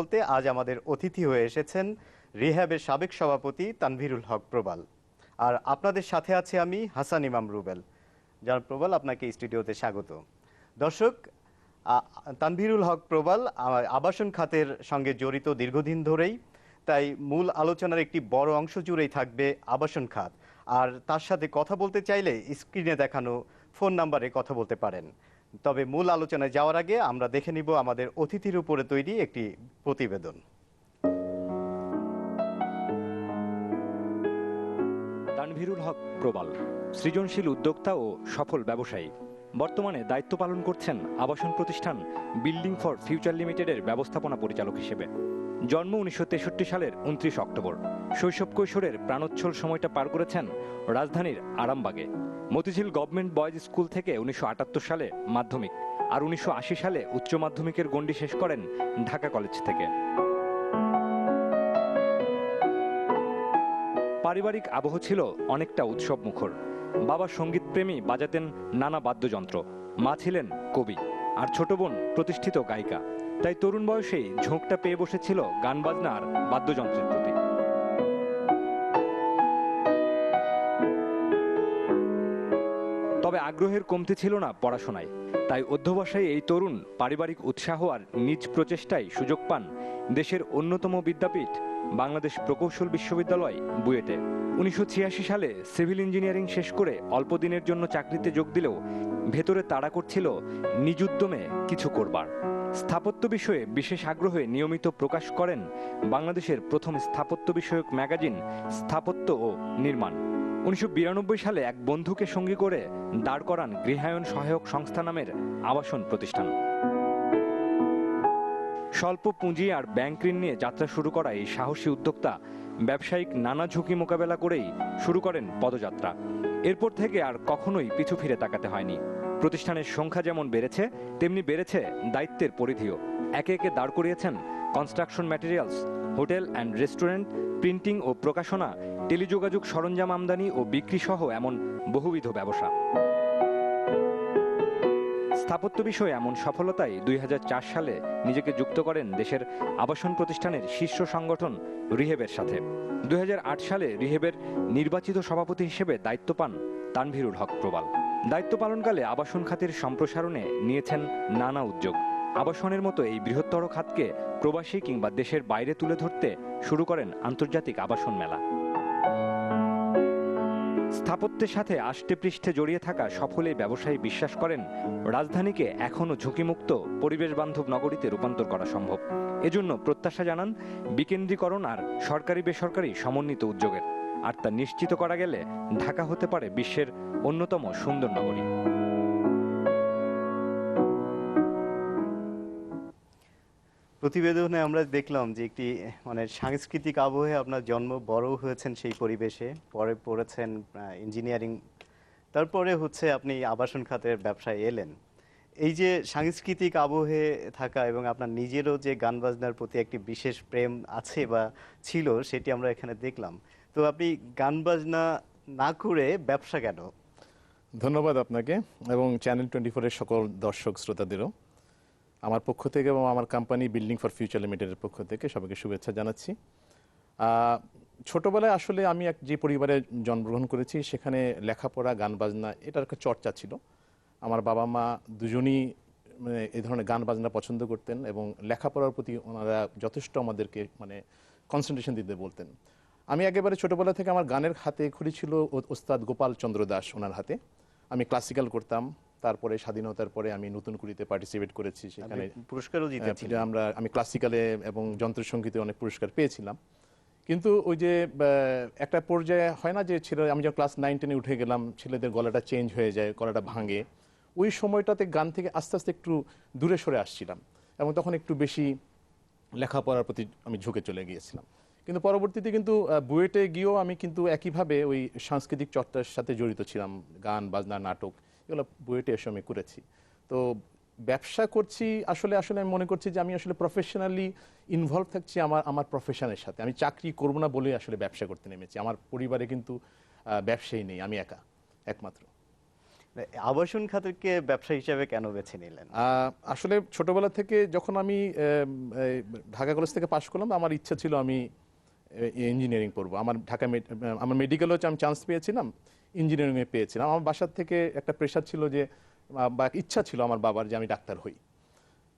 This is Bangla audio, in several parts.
বলতে আজ আমাদের অতিথি হয়ে এসেছেন রিহ্যাবের সাবেক সভাপতি তানভীরুল হক প্রবাল। আর আপনাদের সাথে আছে আমি হাসান ইমাম রুবেল। জনাব প্রবাল, আপনাকে স্টুডিওতে স্বাগত। দর্শক, তানভীরুল হক প্রবাল আবাসন খাতের সঙ্গে জড়িত দীর্ঘদিন ধরেই, তাই মূল আলোচনার একটি বড় অংশ জুড়েই থাকবে আবাসন খাত। আর তার সাথে কথা বলতে চাইলে স্ক্রিনে দেখানো ফোন নাম্বারে কথা বলতে পারেন। তবে মূল আলোচনায় যাওয়ার আগে আমরা দেখে নিব আমাদের অতিথির উপরে তৈরি একটি প্রতিবেদন। তানভীরুল হক প্রবাল সৃজনশীল উদ্যোক্তা ও সফল ব্যবসায়ী। বর্তমানে দায়িত্ব পালন করছেন আবাসন প্রতিষ্ঠান বিল্ডিং ফর ফিউচার লিমিটেডের ব্যবস্থাপনা পরিচালক হিসেবে। জন্ম 1963 সালের 29 অক্টোবর। শৈশব কৈশোরের প্রাণোচ্ছল সময়টা পার করেছেন রাজধানীর আরামবাগে। মতিঝিল গভর্নমেন্ট বয়েজ স্কুল থেকে 1978 সালে মাধ্যমিক আর 1980 সালে উচ্চ মাধ্যমিকের গণ্ডি শেষ করেন ঢাকা কলেজ থেকে। পারিবারিক আবহ ছিল অনেকটা উৎসব মুখর। বাবা সঙ্গীত প্রেমী, বাজাতেন নানা বাদ্যযন্ত্র। মা ছিলেন কবি, আর ছোট বোন প্রতিষ্ঠিত গায়িকা। তাই তরুণ বয়সেই ঝোঁকটা পেয়ে বসেছিল গান বাজনা আর বাদ্যযন্ত্রের প্রতি। তবে আগ্রহের কমতি ছিল না পড়াশোনায়। তাই অধ্যবসায়ী এই তরুণ পারিবারিক উৎসাহ আর নিজ প্রচেষ্টায় সুযোগ পান দেশের অন্যতম বিদ্যাপীঠ বাংলাদেশ প্রকৌশল বিশ্ববিদ্যালয় বুয়েটে। 1986 সালে সিভিল ইঞ্জিনিয়ারিং শেষ করে অল্প দিনের জন্য চাকরিতে যোগ দিলেও ভেতরে তাড়া করছিল নিজ উদ্যমে কিছু করবার। স্থাপত্য বিষয়ে বিশেষ আগ্রহে নিয়মিত প্রকাশ করেন বাংলাদেশের প্রথম স্থাপত্য বিষয়ক ম্যাগাজিন স্থাপত্য ও নির্মাণ। 1992 সালে এক বন্ধুকে সঙ্গী করে দাঁড় করান গৃহায়ন সহায়ক সংস্থা নামের আবাসন প্রতিষ্ঠান। স্বল্প পুঁজি আর ব্যাংক ঋণ নিয়ে যাত্রা শুরু করা এই সাহসী উদ্যোক্তা ব্যবসায়িক নানা ঝুঁকি মোকাবেলা করেই শুরু করেন পদযাত্রা। এরপর থেকে আর কখনোই পিছু ফিরে তাকাতে হয়নি। প্রতিষ্ঠানের সংখ্যা যেমন বেড়েছে, তেমনি বেড়েছে দায়িত্বের পরিধিও। একে একে দাঁড় করিয়েছেন construction materials, hotel and restaurant, printing ও প্রকাশনা, টেলিযোগাযোগ সরঞ্জাম আমদানি ও বিক্রি সহ এমন বহুবিধ ব্যবসা। স্থাপত্য বিষয়ে এমন সফলতায় 2004 সালে নিজেকে যুক্ত করেন দেশের আবাসন প্রতিষ্ঠানের শীর্ষ সংগঠন রিহেবের সাথে। 2008 সালে রিহেবের নির্বাচিত সভাপতি হিসেবে দায়িত্ব পান তানভীরুল হক প্রবাল। দায়িত্ব পালনকালে আবাসন খাতের সম্প্রসারণে নিয়েছেন নানা উদ্যোগ। আবাসনের মতো এই বৃহত্তর খাতকে প্রবাসী কিংবা দেশের বাইরে তুলে ধরতে শুরু করেন আন্তর্জাতিক আবাসন মেলা। স্থাপত্যের সাথে আষ্টে পৃষ্ঠে জড়িয়ে থাকা সফল এই ব্যবসায়ী বিশ্বাস করেন রাজধানীকে এখনও ঝুঁকিমুক্ত পরিবেশ বান্ধব নগরীতে রূপান্তর করা সম্ভব। এজন্য প্রত্যাশা জানান বিকেন্দ্রীকরণ আর সরকারি বেসরকারি সমন্বিত উদ্যোগের। আর তা নিশ্চিত করা গেলে ঢাকা হতে পারে বিশ্বের অন্যতম সুন্দর নগরী। প্রতিবেদনে আমরা দেখলাম যে একটি সাংস্কৃতিক আবহে আপনার জন্ম, বড় হয়েছেন সেই পরিবেশে, পরে পড়েছেন ইঞ্জিনিয়ারিং, তারপরে আপনি আবাসন খাতের ব্যবসায় এলেন। এই যে সাংস্কৃতিক আবহে থাকা এবং আপনার নিজেরও যে গান বাজনার প্রতি একটি বিশেষ প্রেম আছে বা ছিল, সেটি আমরা এখানে দেখলাম। তো আপনি গান বাজনা না করে ব্যবসা কেন? ধন্যবাদ আপনাকে এবং চ্যানেল 24-এর সকল দর্শক শ্রোতাদেরও আমার পক্ষ থেকে এবং আমার কোম্পানি বিল্ডিং ফর ফিউচার লিমিটেডের পক্ষ থেকে সবাইকে শুভেচ্ছা জানাচ্ছি। ছোটবেলায় আসলে আমি যে পরিবারে জন্মগ্রহণ করেছি, সেখানে লেখাপড়া, গান বাজনা এটার একটা চর্চা ছিল। আমার বাবা মা দুজনই এই ধরনের গান বাজনা পছন্দ করতেন এবং লেখাপড়ার প্রতি ওনারা যথেষ্ট আমাদেরকে কনসেন্ট্রেশন দিতে বলতেন। আমি একেবারে ছোটবেলা থেকে আমার গানের হাতে খড়ি ছিল ওস্তাদ গোপাল চন্দ্র দাস, ওনার হাতে। আমি ক্লাসিক্যাল করতাম। তারপরে স্বাধীনতার পরে আমি নতুন কুড়িতে পার্টিসিপেট করেছি, সেখানে পুরস্কারও জিতেছি। আমি ক্লাসিক্যালে এবং যন্ত্রসঙ্গীতে অনেক পুরস্কার পেয়েছিলাম। কিন্তু ওই যে একটা পর্যায়ে হয় না যে আমি যখন ক্লাস 9-10-এ উঠে গেলাম, ছেলেদের গলাটা চেঞ্জ হয়ে যায়, গলাটা ভাঙে। ওই সময়টাতে গান থেকে আস্তে আস্তে একটু দূরে সরে আসছিলাম এবং তখন একটু বেশি লেখাপড়ার প্রতি আমি ঝুঁকে চলে গিয়েছিলাম। কিন্তু পরবর্তীতে কিন্তু বুয়েটে গিয়েও আমি কিন্তু একইভাবে ওই সাংস্কৃতিক চর্চার সাথে জড়িত ছিলাম। গান বাজনা, নাটক এগুলো বুয়েটে এসে আমি করেছি। তো ব্যবসা করছি আসলে আমি মনে করছি যে আমি আসলে প্রফেশনালি ইনভলভ থাকছি আমার প্রফেশনের সাথে। আমি চাকরি করব না বলে আসলে ব্যবসা করতে নেমেছি। আমার পরিবারে কিন্তু ব্যবসায়ী নেই, আমি একমাত্র। আবাসন খাতকে ব্যবসা হিসেবে কেন বেছে নিলেন? আসলে ছোটবেলা থেকে যখন আমি ঢাকা কলেজ থেকে পাশ করলাম, আমার ইচ্ছা ছিল আমি ইঞ্জিনিয়ারিং পড়বো। আমার মেডিকেল হচ্ছে আমি চান্স পেয়েছিলাম, ইঞ্জিনিয়ারিংয়ে পেয়েছিলাম। আমার বাসার থেকে একটা প্রেশার ছিল যে, বা ইচ্ছা ছিল আমার বাবার যে আমি ডাক্তার হই,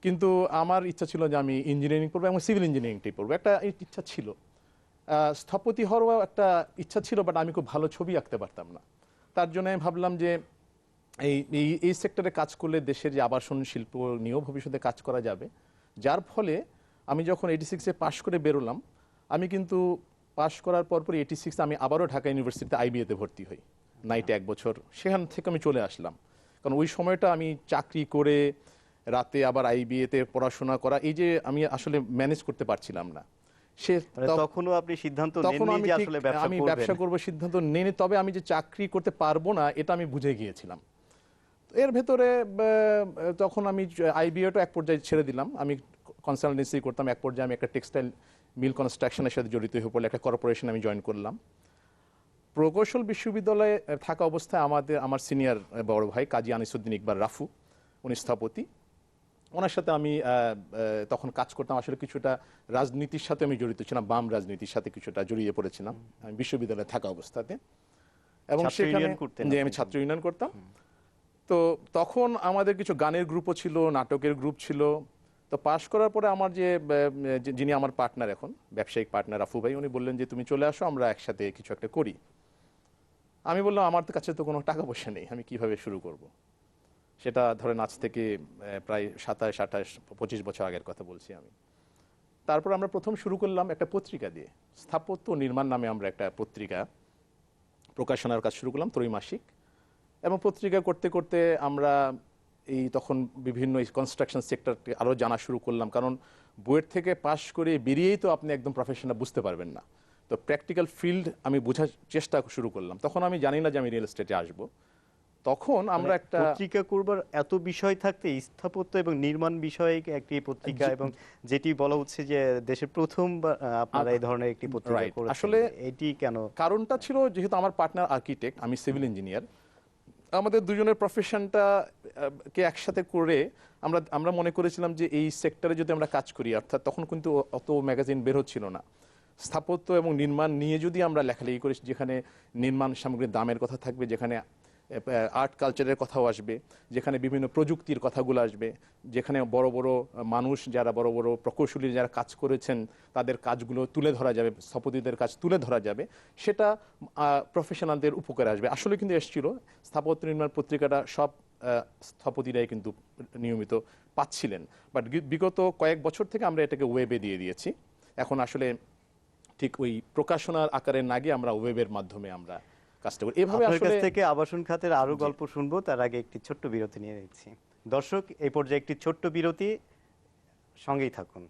কিন্তু আমার ইচ্ছা ছিল যে আমি ইঞ্জিনিয়ারিং পড়বো এবং সিভিল ইঞ্জিনিয়ারিংটাই পড়বো, একটা ইচ্ছা ছিল। স্থপতি হওয়ারও একটা ইচ্ছা ছিল, বাট আমি খুব ভালো ছবি আঁকতে পারতাম না। তার জন্য আমি ভাবলাম যে এই সেক্টরে কাজ করলে দেশের যে আবাসন শিল্প নিয়েও ভবিষ্যতে কাজ করা যাবে। যার ফলে আমি যখন 86-এ পাশ করে বেরোলাম, আমি কিন্তু পাশ করার পরপরই 86 আমি আবারও ঢাকা ইউনিভার্সিটিতে আইবিএতে ভর্তি হই, নাইটে 1 বছর। সেখান থেকে আমি চলে আসলাম, কারণ ওই সময়টা আমি চাকরি করে রাতে আবার আইবিএতে পড়াশোনা করা, এই যে আমি আসলে ম্যানেজ করতে পারছিলাম না। তখনও আপনি সিদ্ধান্ত তখন নেননি আমি যে আসলে আমি ব্যবসা করবো সিদ্ধান্ত নেই, তবে আমি যে চাকরি করতে পারবো না এটা আমি বুঝে গিয়েছিলাম। এর ভেতরে তখন আমি আইবিএটা এক পর্যায়ে ছেড়ে দিলাম। আমি কনসালটেন্সি করতাম, এক পর্যায়ে আমি একটা টেক্সটাইল মিল কনস্ট্রাকশনের সাথে জড়িত হয়ে পড়লে একটা কর্পোরেশন আমি জয়েন করলাম। প্রকৌশল বিশ্ববিদ্যালয়ে থাকা অবস্থায় আমার সিনিয়র বড় ভাই কাজী আনিসুদ্দিন ইকবাল রাফু, উনি স্থপতি, ওনার সাথে আমি তখন কাজ করতাম। আসলে কিছুটা রাজনীতির সাথে আমি জড়িত ছিলাম, বাম রাজনীতির সাথে কিছুটা জড়িয়ে পড়েছিলাম আমি বিশ্ববিদ্যালয়ে থাকা অবস্থাতে। এবং সেখানে যে আমি ছাত্র ইউনিয়ন করতাম। তো তখন আমাদের কিছু গানের গ্রুপও ছিল, নাটকের গ্রুপ ছিল। তো পাশ করার পরে আমার যিনি আমার পার্টনার, এখন ব্যবসায়িক পার্টনার রাফু ভাই, উনি বললেন যে তুমি চলে আসো, আমরা একসাথে কিছু একটা করি। আমি বললাম আমার কাছে তো কোনো টাকা পয়সা নেই, আমি কিভাবে শুরু করব। সেটা ধরেন আজ থেকে প্রায় 27, 28, 25 বছর আগের কথা বলছি আমি। তারপর আমরা প্রথম শুরু করলাম একটা পত্রিকা দিয়ে, স্থাপত্য ও নির্মাণ নামে আমরা একটা পত্রিকা প্রকাশনার কাজ শুরু করলাম, ত্রৈমাসিক। এবং পত্রিকা করতে করতে আমরা তখন বিভিন্ন কনস্ট্রাকশন সেক্টরকে আরও জানা শুরু করলাম, কারণ বুয়েট থেকে পাশ করে বেরিয়েই তো আপনি একদম প্রফেশনাল বুঝতে পারবেন না। তো প্র্যাকটিক্যাল ফিল্ড আমি বোঝার চেষ্টা শুরু করলাম। তখন আমি জানি না যে আমি রিয়েল এস্টেটে আসবো। তখন আমরা একটা পত্রিকা করবার এত বিষয় থাকতে স্থাপত্য এবং নির্মাণ বিষয়ে একটি পত্রিকা, এবং যেটি বলা হচ্ছে যে দেশের প্রথম আপনারা এই ধরনের একটি পত্রিকা করেছেন, আসলে এটি কেন? কারণটা ছিল যেহেতু আমার পার্টনার আর্কিটেক্ট, আমি সিভিল ইঞ্জিনিয়ার, আমাদের দুজনের প্রফেশনটা কে একসাথে করে আমরা মনে করেছিলাম যে এই সেক্টরে যদি আমরা কাজ করি, অর্থাৎ তখন কিন্তু অত ম্যাগাজিন বের হচ্ছিল না, স্থাপত্য এবং নির্মাণ নিয়ে যদি আমরা লেখালেখি করি, যেখানে নির্মাণ সামগ্রীর দামের কথা থাকবে, যেখানে আর্ট কালচারের কথাও আসবে, যেখানে বিভিন্ন প্রযুক্তির কথাগুলো আসবে, যেখানে বড় বড় মানুষ যারা বড় বড় প্রকৌশলী যারা কাজ করেছেন তাদের কাজগুলো তুলে ধরা যাবে, স্থপতিদের কাজ তুলে ধরা যাবে, সেটা প্রফেশনালদের উপকারে আসবে। আসলে কিন্তু এসেছিল স্থাপত্য নির্মাণ পত্রিকাটা সব স্থপতিরাই কিন্তু নিয়মিত পাচ্ছিলেন, বাট বিগত কয়েক বছর থেকে আমরা এটাকে ওয়েবে দিয়ে দিয়েছি। এখন আসলে ঠিক ওই প্রকাশনার আকারে না গিয়ে আমরা ওয়েবের মাধ্যমে আমরা কাজটা করি। এভাবে আপনার কাছ আসলে থেকে আবাসন খাতের আরো গল্প শুনবো, তার আগে একটি ছোট্ট বিরতি নিয়ে নিচ্ছি। দর্শক, এই পর্যায়ে একটি ছোট্ট বিরতি, সঙ্গেই থাকুন।